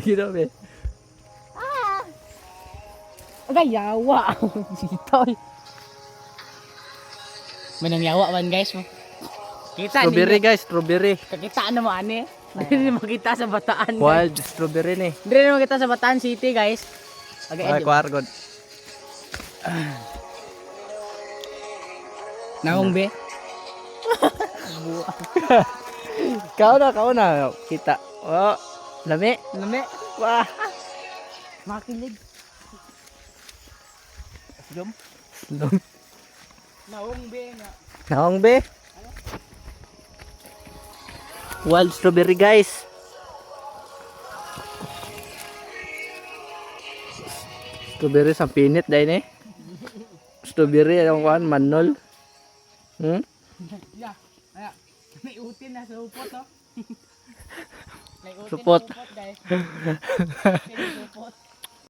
Ino be. Agay, yawa. Sitoy. May nang yawa man guys mo. Kita Strawberry guys, strawberry. Kakitaan na mo ani. Hindi na makita sa Bataan guys. Wild strawberry ni. Hindi na makita sa Bataan City guys. Ay, kuargod. Naong be. Kau na kita. Oh, lami. Lami. Wah. Makilig. Jom. Naong be nga. Naong be. Wild strawberry guys. Strawberry sa pinit dahil eh. Strawberry yung kuhan, manol. Hmm? Ya. Aya. May utin na sa upot oh. May utin Supot. na upot guys.